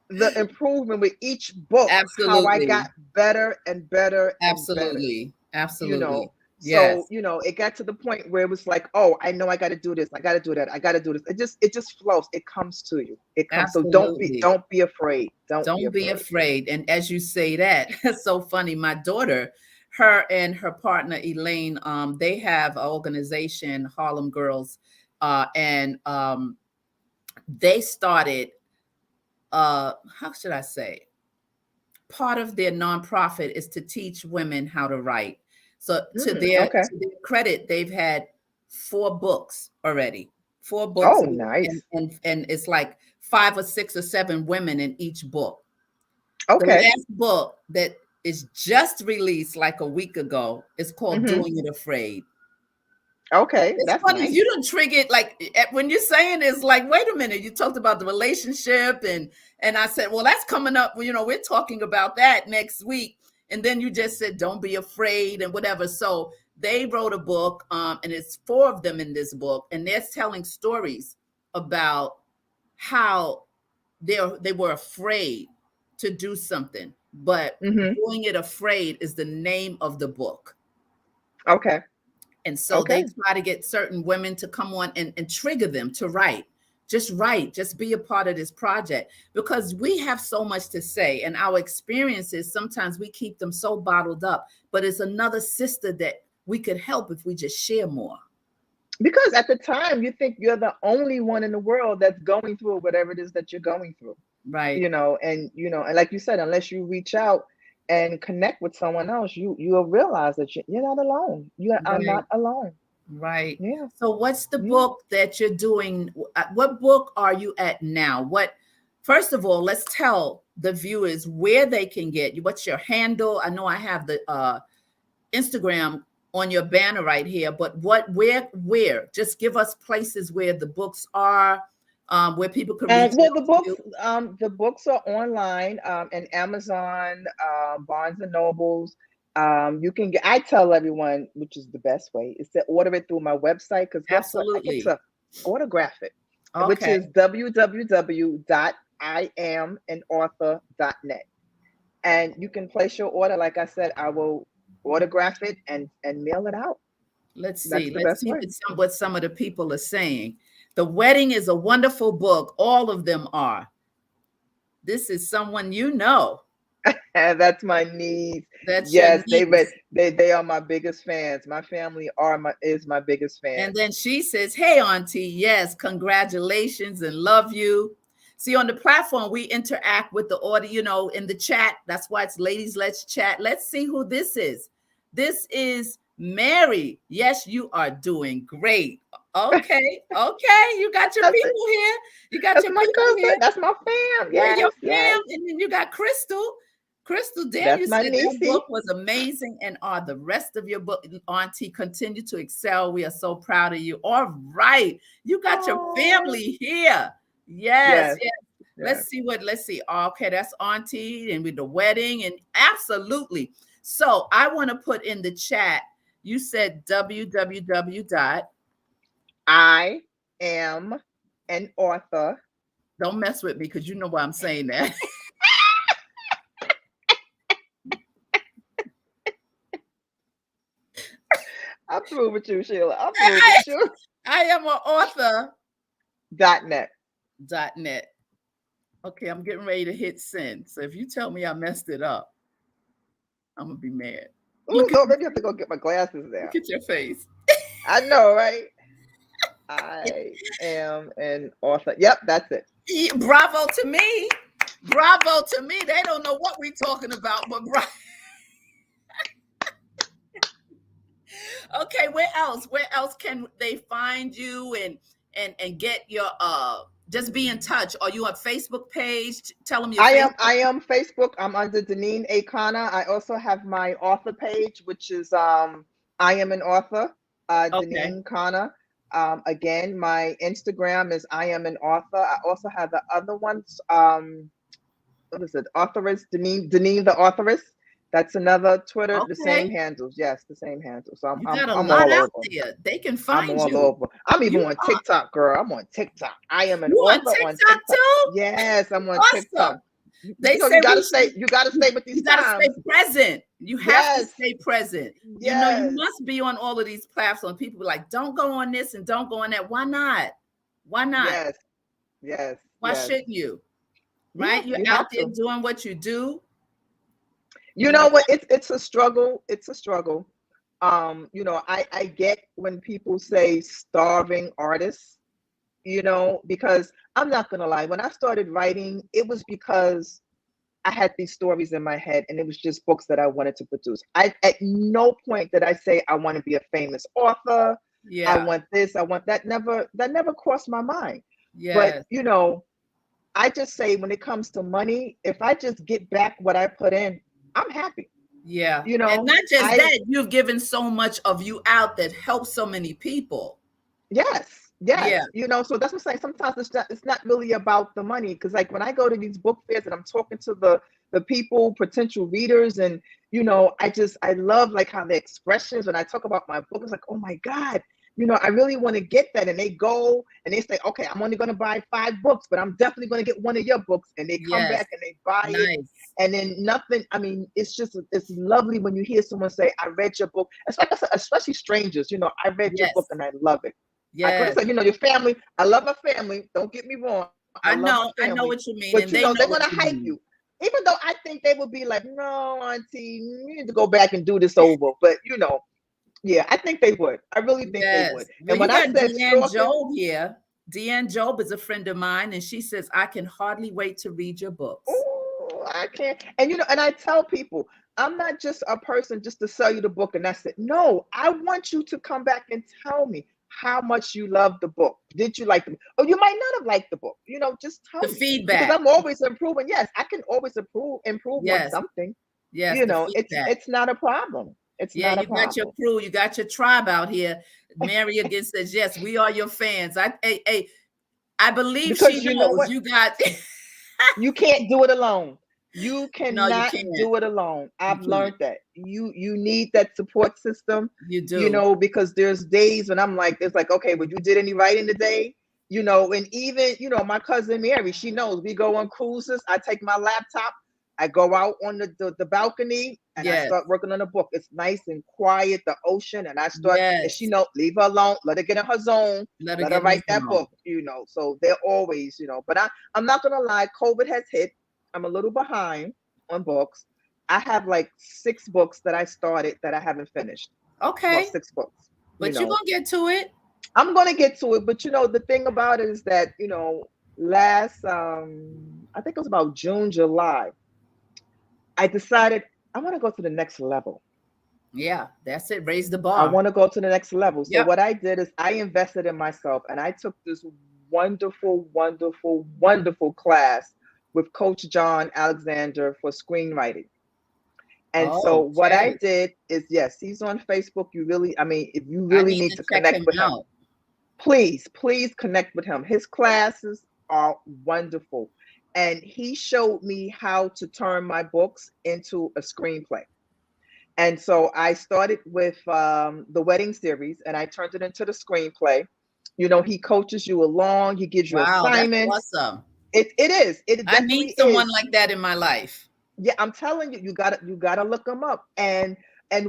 the improvement with each book, how I got Absolutely. better and better and better Absolutely. you Absolutely. know so Yes. it got to the point where it was like, oh, I know I got to do this, I got to do that, I got to do this. It just flows, it comes to you, it comes. So don't be Absolutely. don't be afraid, don't be Don't be afraid. afraid. And as you say that, it's so funny. My daughter, her and her partner Elaine, they have an organization, Harlem Girls, and they started. How should I say? Part of their nonprofit is to teach women how to write. So Okay. to their credit, they've had 4 books already. 4 books, Oh, and nice. it's like 5 or 6 or 7 women in each book. The Okay. last book that is just released like a week ago is called hmm Doing It Afraid. okay, It's that's funny you nice. don't trigger it like when you're saying it's like, wait a minute, you talked about the relationship and I said, well, that's coming up. We're talking about that next week. And then you just said, don't be afraid and whatever. So they wrote a book, and it's 4 of them in this book, and they're telling stories about how they were afraid to do something, but hmm doing it afraid is the name of the book. okay. And so they Okay. try to get certain women to come on and trigger them to write. Just write, just be a part of this project because we have so much to say. And our experiences, sometimes we keep them so bottled up, but it's another sister that we could help if we just share more. Because at the time you think you're the only one in the world that's going through whatever it is that you're going through. Right, And like you said, unless you reach out and connect with someone else, you'll realize that you're not alone. You are right, not alone. right. Yeah. So, what's the Yeah. book that you're doing? What book are you at now? First of all, let's tell the viewers where they can get you. What's your handle? I know I have the Instagram on your banner right here, but where? Just give us places where the books are, where people could reach Well, out to you. the books are online and Amazon, Barnes and Nobles. You can get. I tell everyone, which is the best way, is to order it through my website. Because guess what? I get Absolutely. to autograph it, which Okay. is www.iamanauthor.net. And you can place your order. Like I said, I will autograph it and mail it out. Let's That's see. the Let's best see way. what some of the people are saying. The Wedding is a wonderful book. All of them are. This is someone you know. And that's my niece. That's your Yes, niece. they are my biggest fans. My family is my biggest And fans. then she says, "Hey, Auntie, yes, congratulations and love you." See, on the platform, we interact with the audio, in the chat. That's why it's Ladies Let's Chat. Let's see who this is. This is Mary. Yes, you are doing great. Okay, okay. You got your That's people here. You got that's your my people cousin. here. That's my fam. Yeah, your Yes, yes. fam. And then you got Crystal. Crystal That's Daniel my said that book niecey. was amazing, and are the rest of your book, Auntie, continue to excel. We are so proud of you. All right. You got your Oh, family here. Yes, yes, yes. yes. Let's see. Okay, that's Auntie and with the wedding, and absolutely. So I want to put in the chat, you said www dot, I am an author. don't mess with me because you know why I'm saying that. I'm through with you, Sheila. I'm through I, with you. I am an author .net. dot net. Okay, I'm getting ready to hit send. So if you tell me I messed it up, I'm gonna be mad. Ooh, Look at no, maybe I have to go get my glasses look now. at your face. I know, right? I am an author. Yep, that's it. Bravo to me. Bravo to me. They don't know what we're talking about, but okay, where else? Where else can they find you and get your just be in touch? Are you on Facebook page? Tell them your Facebook. I am Facebook. I'm under Deneen A. I also have my author page, which is I am an author, Okay. Deneen Kana. Again, my Instagram is I am an author. I also have the other ones. What is it? Authoress Deneen the authoress. That's another Twitter. The same Okay. handles. Yes, the same handles. So You got a I'm lot all out over. there. They can I'm find all you. over. I'm even You on are. TikTok, girl. I'm on TikTok. I am an You on author on TikTok TikTok. too? Yes, I'm on Awesome. TikTok. They say we should. You gotta stay with these You got to stay times. present. You have to Yes, stay present. You yes, must be on all of these platforms. People are like, don't go on this and don't go on that. Why not? Why not? yes, yes, Why yes. shouldn't you? Yeah, Right? You're you out have there to. doing what you do. You You know, know what? It's a struggle. It's a struggle. I get when people say starving artists, because I'm not gonna lie, when I started writing, it was because I had these stories in my head and it was just books that I wanted to produce. I At no point did I say I want to be a famous author. I yeah. want this, I want that never crossed my mind. But Yes. I just say when it comes to money, if I just get back what I put in, I'm happy. Yeah. You And know, not just I that, you've given so much of you out that helps so many people. Yes, Yeah. yes. So that's what I'm saying. Sometimes it's not really about the money. Because like when I go to these book fairs and I'm talking to the people, potential readers, and I love like how the expressions when I talk about my book, it's like, oh my God, I really want to get that. And they go and they say, okay, I'm only gonna buy 5 books, but I'm definitely gonna get one of your books. And they come Yes. back and they buy it. Nice. And then nothing, I mean, it's lovely when you hear someone say, I read your book. Especially strangers, I read your book Yes. and I love it. I could have Yes. said, your family. I love my family. Don't get me wrong. I love my I know family. what you mean, But and they they're know what gonna you hype mean. you. Even though I think they would be like, no, auntie, you need to go back and do this over. But yeah, I think they would. I really think they would. Yes. Well, And you when I got said Deanne stalking, Job here. Deanne Job is a friend of mine, and she says, I can hardly wait to read your books. oh, I can't. And and I tell people, I'm not just a person just to sell you the book and that's it. No, I want you to come back and tell me, how much you love the book. Did you like the book? Or you might not have liked the book. Just The tell me, because feedback. I'm always improving. Yes, I can always improve on Yes. something. Yes. The It's feedback. not a problem. It's Yeah, not a you got your problem. crew, you got your tribe out here. Mary again says, yes, we are your fans. I believe she Because you know knows what? you got. You can't do it alone. You No, you cannot can't. do it alone. You I've can't. learned that. You need that support system, You do. because there's days when I'm like, it's like, okay, but you did any writing today? And even, my cousin Mary, she knows we go on cruises. I take my laptop, I go out on the balcony, and I Yes. start working on a book. It's nice and quiet, the ocean, and and she Yes. know, leave her alone, let her get in her zone, Let her let her get in the write that zone. book. So they're always, but I'm not gonna lie, COVID has hit. I'm a little behind on books. I have like 6 books that I started that I haven't finished. Well, Okay. 6 books. You But you're know, gonna get to it. I'm gonna get to it, but the thing about it is that last I think it was about June, July, I decided I want to go to the next level. Yeah, that's it. Raise the I bar. want to go to the next level. So Yep. what I did is I invested in myself, and I took this wonderful, wonderful, wonderful class with Coach John Alexander for screenwriting. And so what I Okay. did is, yes, he's on Facebook. I mean, if you I really need need to to check connect him with him, out. please, please connect with him. His classes are wonderful. And he showed me how to turn my books into a screenplay. And so I started with the wedding series, and I turned it into the screenplay. He coaches you along, he gives you Wow, that's assignments. awesome. It is. It I need definitely someone is. like that in my life. Yeah, I'm telling you, you gotta look them up. And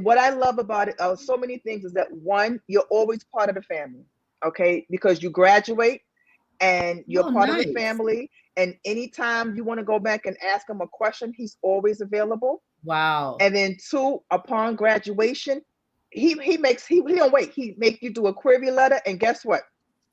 what I love about it, so many things, is that one, you're always part of the family, okay? Because you graduate and you're Oh, part of the nice. family. And anytime you want to go back and ask him a question, he's always available. Wow. And then two, upon graduation, he don't wait. He make you do a query letter, and guess what?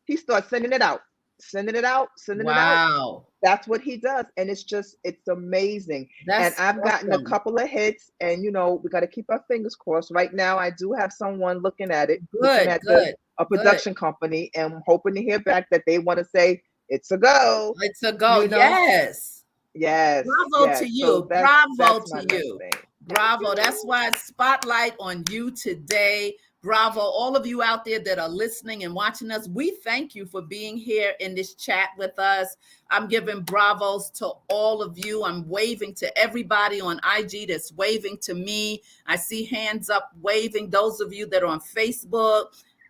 He starts sending it out, sending it out, sending it out. Wow. That's what he does, and it's amazing. And That's I've gotten a awesome. couple of hits, and we got to keep our fingers crossed. Right now, I do have someone looking at it, looking Good, at the good, a good. production company, and I'm hoping to hear back that they want to say it's a go. It's a go. You know, Yes. yes, Bravo to yes. So you. Bravo that's to my next you. thing. Thank Bravo. That's you. why it's spotlight on you today. Bravo. All of you out there that are listening and watching us, we thank you for being here in this chat with us. I'm giving bravos to all of you. I'm waving to everybody on IG that's waving to me. I see hands up waving. Those of you that are on Facebook,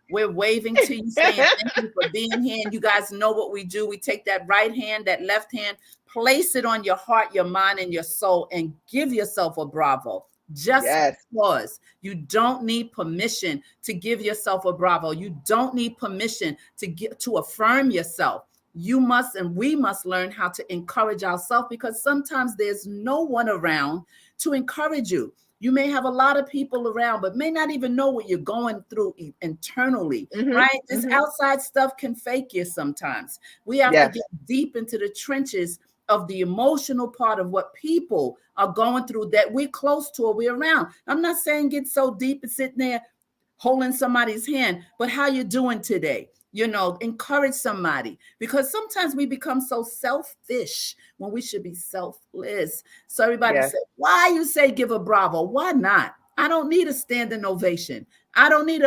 we're waving to you, saying thank you for being here. And you guys know what we do. We take that right hand, that left hand, place it on your heart, your mind, and your soul, and give yourself a bravo. Just Yes. because you don't need permission to give yourself a bravo. You don't need permission to affirm yourself. You must, and we must learn how to encourage ourselves, because sometimes there's no one around to encourage you. You may have a lot of people around, but may not even know what you're going through internally, Mhm. right? This Mhm. outside stuff can fake you sometimes. We have to get Yes. deep into the trenches of the emotional part of what people are going through that we're close to or we're around. I'm not saying get so deep and sitting there holding somebody's hand, but how you doing today? Encourage somebody, because sometimes we become so selfish when we should be selfless. So everybody Yes. said, why you say give a bravo? Why not? I don't need a standing ovation. I don't need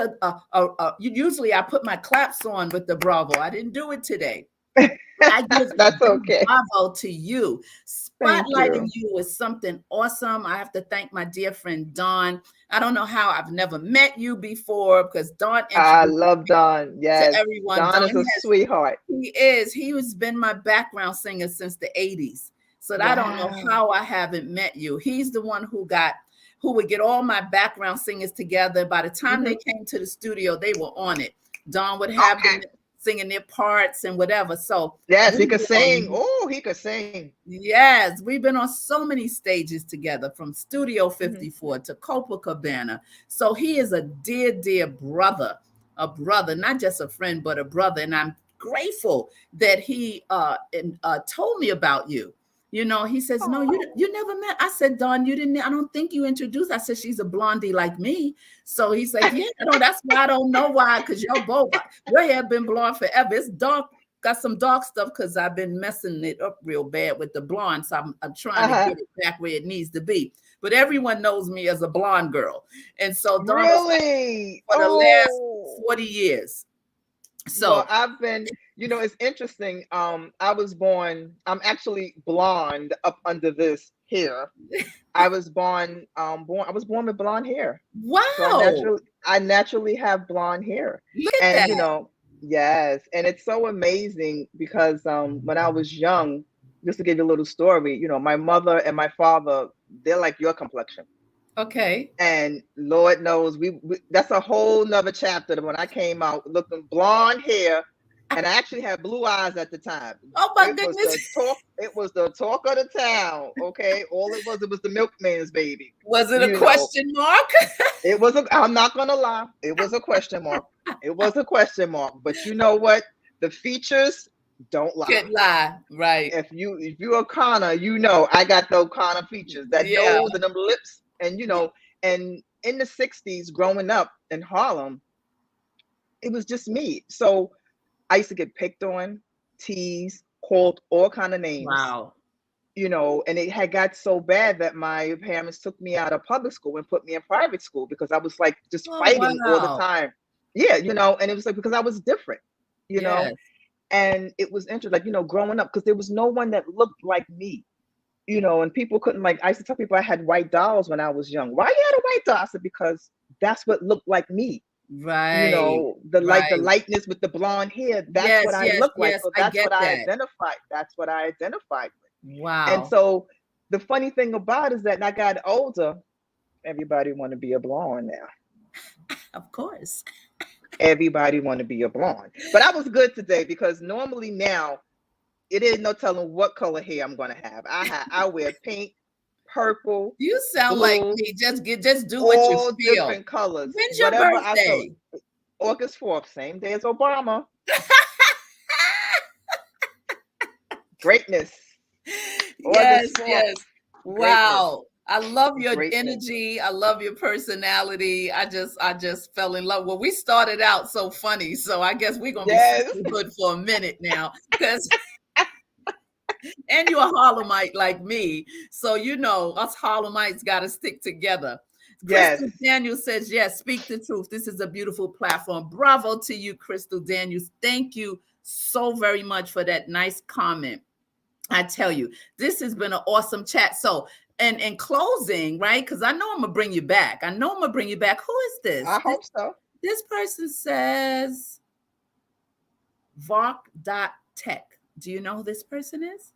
usually I put my claps on with the bravo. I didn't do it today. I give a That's big okay. bravo to you. Thank Spotlighting you. you is something awesome. I have to thank my dear friend Dawn. I don't know how I've never met you before, because Dawn I introduced love Don. to Yes. everyone. Don Dawn is a has sweetheart. he is. He has been my background singer since the 80s. So I don't know Wow. how I haven't met you. He's the one who would get all my background singers together. By the time they Mhm. came to the studio, they were on it. Dawn would have them singing their parts and whatever. So Yes, he we've could been sing. on, Oh, he could sing. yes, we've been on so many stages together, from Studio Mhm. 54 to Copacabana. So he is a dear, dear brother, not just a friend, but a brother. And I'm grateful that he told me about you. He says, no, you never met. I said, Don, you didn't. I don't think you introduced. I said, she's a blondie like me. So he's like, yeah, no, that's why I don't know why. Because your hair been blonde forever. It's dark, got some dark stuff because I've been messing it up real bad with the blonde. So I'm trying to get it back where it needs to be. But everyone knows me as a blonde girl. And so Don was like, Really? for the last 40 years. Well, So I've been, it's interesting. I'm actually blonde up under this hair. I was born with blonde hair. So wow, I naturally have blonde hair. look at And, that. yes, and it's so amazing because when I was young, just to give you a little story, my mother and my father, they're like your complexion. Okay. And Lord knows we that's a whole nother chapter. When I came out looking blonde hair, and I actually had blue eyes at the time. Oh my goodness. It was the talk of the town. Okay, it was the milkman's baby. Was it a question mark? I'm not gonna lie, it was a question mark. It was a question mark. But you know what? The features don't lie. Can't lie, right? If you're a Connor, I got those Connor features, that Yeah. nose and them lips, and and in the 60s, growing up in Harlem, it was just me. So I used to get picked on, teased, called all kind of names, Wow. And it had got so bad that my parents took me out of public school and put me in private school because I was like just Oh fighting all the wow. time. Yeah, and it was like because I was different, you know. Yes. And it was interesting, like, growing up, because there was no one that looked like me, and people couldn't, like, I used to tell people I had white dolls when I was young. Why you had a white doll? I said, because that's what looked like me. Right. The Right. lightness with the blonde hair, that's Yes, what I yes, look like. yes. So I get that. that's what I identified with. And Wow. so the funny thing about it is that when I got older, everybody want to be a blonde now. Of course. Everybody want to be a blonde. But I was good today because normally now it is no telling what color hair I'm gonna have. I wear pink, purple, You sound like blue, me. Just do what you all feel. different colors. When's your Whatever I feel. birthday? August 4th, same day as Obama. Greatness. Yes, August 4th. yes. Greatness. Wow. I love your Greatness. energy. I love your personality. I just fell in love. Well, we started out so funny, so I guess we're gonna be Yes. sisterhood for a minute now. Because and you're a Harlemite like me. So us Harlemites gotta stick together. Yes. Crystal Daniels says, yes, speak the truth. This is a beautiful platform. Bravo to you, Crystal Daniels. Thank you so very much for that nice comment. I tell you, this has been an awesome chat. So, and in closing, right? Because I know I'm gonna bring you back. I know I'm gonna bring you back. Who is this? I hope so. This person says Vark.tech. Do you know who this person is?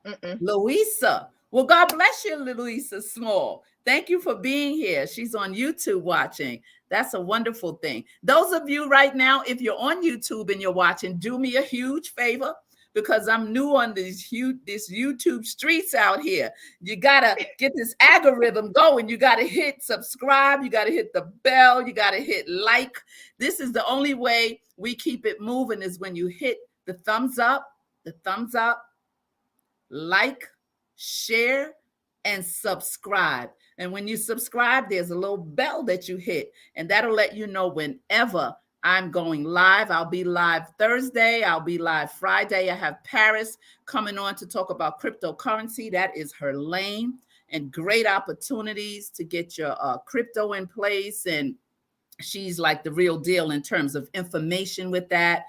Mm-mm. Louisa. Well, God bless you, Louisa Small. Thank you for being here. She's on YouTube watching. That's a wonderful thing. Those of you right now, if you're on YouTube and you're watching, do me a huge favor because I'm new on this YouTube streets out here. You gotta get this algorithm going. You gotta hit subscribe. You gotta hit the bell. You gotta hit like. This is the only way we keep it moving is when you hit the thumbs up, like, share, and subscribe. And when you subscribe, there's a little bell that you hit, and that'll let you know whenever I'm going live. I'll be live Thursday. I'll be live Friday. I have Paris coming on to talk about cryptocurrency. That is her lane and great opportunities to get your crypto in place. And she's like the real deal in terms of information with that.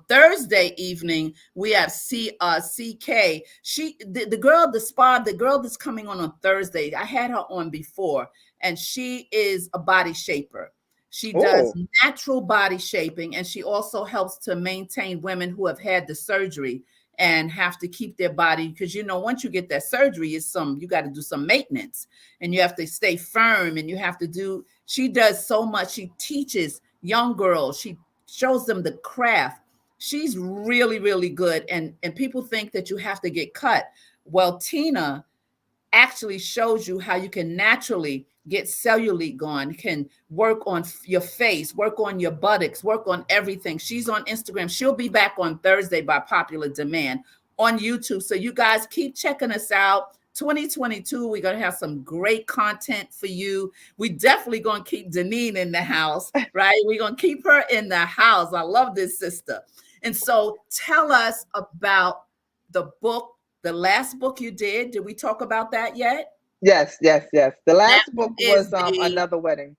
Thursday evening, we have CK. The girl, the girl that's coming on Thursday, I had her on before, and she is a body shaper. She does Oh. natural body shaping, and she also helps to maintain women who have had the surgery and have to keep their body, because once you get that surgery, you got to do some maintenance, and you have to stay firm, and you have to do. She does so much. She teaches young girls. She shows them the craft. She's really, really good. And people think that you have to get cut. Well, Tina actually shows you how you can naturally get cellulite gone, can work on your face, work on your buttocks, work on everything. She's on Instagram. She'll be back on Thursday by popular demand. on YouTube. So you guys keep checking us out. 2022, we're going to have some great content for you. We definitely going to keep Deneen in the house, right? We're going to keep her in the house. I love this sister. And so tell us about the book, the last book you did. Did we talk about that yet? Yes, yes, yes. The That last book is was the Another Wedding.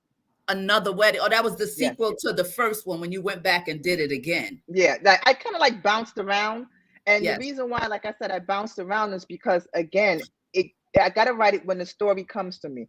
Another Wedding. Oh, that was the Yes. sequel to the first one when you went back and did it again. Yeah, like I kind of like bounced around, and the Yes, reason why, like I said, I bounced around is because again, it I gotta write it when the story comes to me.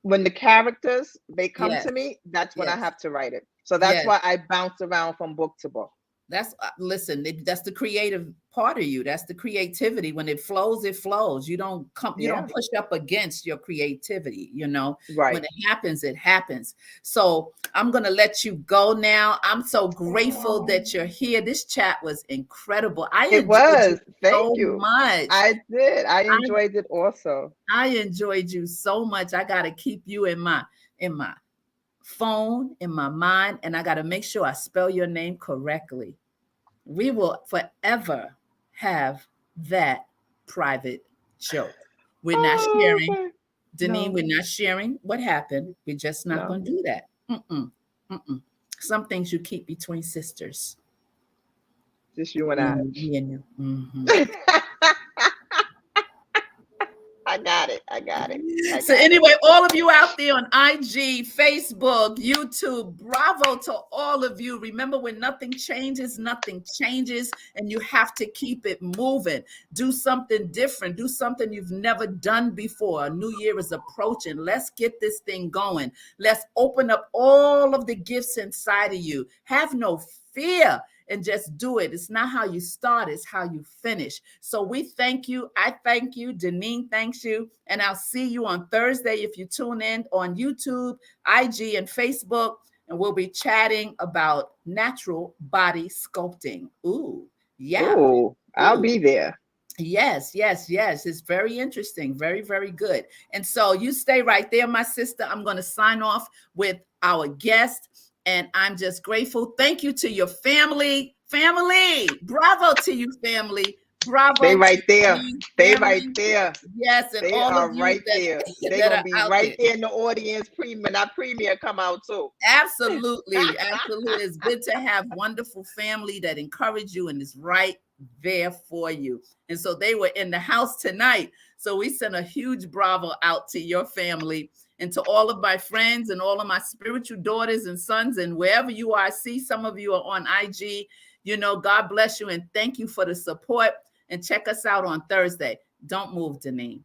When the characters they come yes, to me, that's when I yes, have to write it. So that's yes. why I bounce around from book to book. That's listen, that's the creative part of you. That's the creativity. When it flows, it flows. You don't Yeah, push up against your creativity, you know. right. When it happens, it happens. So I'm gonna let you go now. I'm so grateful that you're here. This chat was incredible. I It enjoyed you was. Thank so you. much. I did. I I enjoyed it also. I enjoyed you so much. I gotta keep you in my phone, in my mind, and I gotta make sure I spell your name correctly. We will forever have that private joke. We're not Oh, sharing, okay. Deneen, No, we're not sharing what happened. We're just not no. going to do that. Mm-mm, mm-mm. Some things you keep between sisters. Just you and I. Me and you. Mhm. I got it. I got it. I So got it. anyway, all of you out there on IG, Facebook, YouTube, bravo to all of you. Remember, when nothing changes, and you have to keep it moving. Do something different. Do something you've never done before. A new year is approaching. Let's get this thing going. Let's open up all of the gifts inside of you. Have no fear and just do it. It's not how you start, it's how you finish. So we thank you. I thank you. Deneen thanks you. And I'll see you on Thursday if you tune in on YouTube, IG, and Facebook. And we'll be chatting about natural body sculpting. Ooh, yeah. Oh, I'll Ooh. be there. Yes, yes, yes. It's very interesting. Very, very good. And so you stay right there, my sister. I'm going to sign off with our guest. And I'm just grateful. Thank you to your family. Family. Bravo to you, family. They Bravo to right there. you, They right family. there. Yes, and They all of are you right there. They that gonna are be out right there. there in the audience. Premium, that premiere come out too. Absolutely. Absolutely. It's good to have wonderful family that encourage you and is right there for you. And so they were in the house tonight. So we sent a huge bravo out to your family and to all of my friends and all of my spiritual daughters and sons and wherever you are. I see some of you are on IG. You know, God bless you and thank you for the support. And check us out on Thursday. Don't move, Deneen.